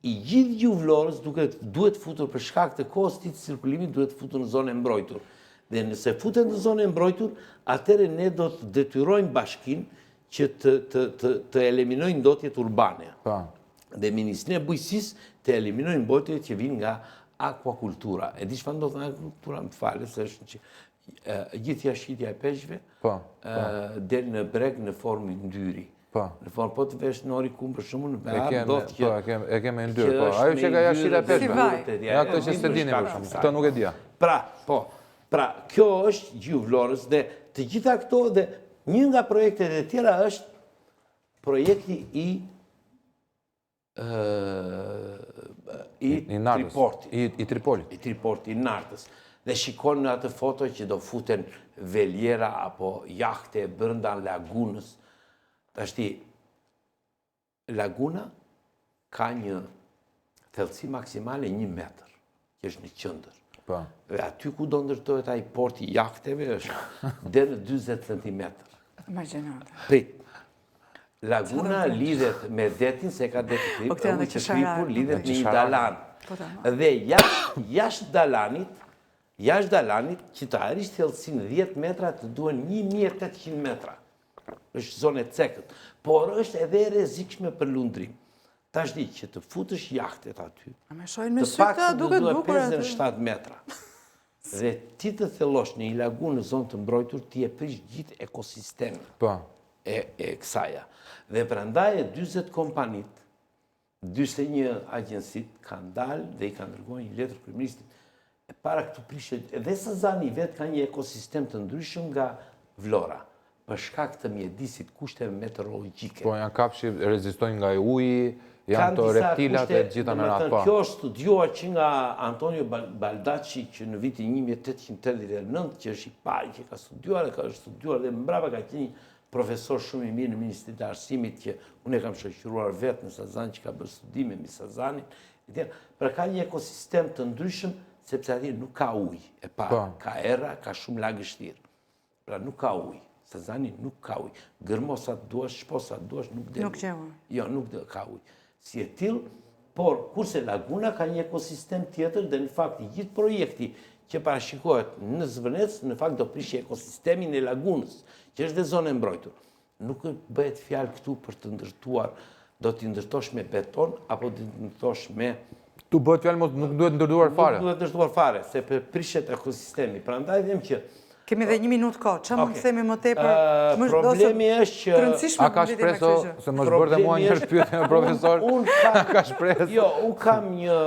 i gjithë gjuhë Vlorës duhet futur për shkak të kohës të cirkulimit, duhet futur në zonë e mbrojtur. Dhe nëse futet në zonë e mbrojtur, atëherë ne do të detyrojmë bashkinë që të eliminojnë ndotjet urbane. Dhe Ministria e Bujqësisë të eliminojnë ndotjet që vinë nga akvakultura. E di çfarë ndodh nga akvakultura, më falë, se është që gjithë jashitja e peshqve del në breg në formë ndyri. Në formë, po të vesh nori kumë për shumë në behat, do të që... E keme ndyrë, po. Ajo që ka jashitja e peshqve. Ja, këtë që s'e dini për shumë. Këtë nuk e dija. Pra, kjo është gjuhë Vlorës dhe të gjitha këto dhe një nga projektet e tjera është projekti i Tripolit. I Triportit, i Nartës. Dhe shikon në atë foto që do futen veljera apo jahte brenda lagunës. Tashti, laguna ka një thellësi maksimale 1 metër, që është në qendër. Dhe aty ku do ndërtohet ai porti i jahteve është deri në 40 cm. Imagjinate. Prit. Laguna lidhet me detin, se ka detin që kripur, lidhet me një dalan. Dhe jashtë dalanit, që të arrish thellësinë 10 metra, të duhen 1800 metra. Është zonë e cekët. Por është edhe e rrezikshme për lundrim. Tash di që të futësh jahtet aty, të pak të duhet 57 metra. Dhe ti të thellosh në një lagunë në zonë të mbrojtur, ti e prish gjithë ekosistemin e kësaja. Dhe prandaj 40 kompanit, 41 agjensit kanë dalë dhe i kanë dërguar një letër kryeministit. E para këtu prishet, edhe Sazani vetë ka një ekosistem të ndryshëm nga Vlora, për shkak të mjedisit kushteve meteorologjike. Po, janë kafshi rezistojnë nga uji, janë të reptilat e gjitha me ratë. Kjo studiohet që nga Antonio Baldacci, që në vitin 1889, që është i pari që ka studiuar, dhe mbrapa ka qenë një profesor shumë i mirë në Ministrinë të Arsimit, që unë e kam shoqëruar vetë në Sazan, që ka bërë studime mbi Sazanin. Pra ka një ekosistem të ndryshëm, sepse atje nuk ka ujë e parë, ka erra, ka shumë lagështirë. Pra nuk ka ujë. Sazani nuk ka ujë. Gërmosat duash, shposat duash, nuk del. Nuk gjeva. Jo, nuk ka ujë. Si e tillë, por kurse laguna ka një ekosistem tjetër dhe në fakt i gjithë projekti që parashikohet në Zvënec, në fakt do prishë ekosistemin e lagunës, që është dhe zonë e mbrojtur. Nuk bëhet fjalë këtu për të ndërtuar, do t'i ndërtosh me beton apo do t'i ndërtosh me... Tu bëhet fjalë nuk duhet ndërtuar fare. Nuk duhet ndërtuar fare, se prishet ekosistemi. Prandaj them që kemi dhe 1 minutë kohë, që mund të themi më tepër? Problemi është që... A ka shpreso, se më shbërë dhe mua një shpyetje me profesor, ka shpresë? Jo, unë kam një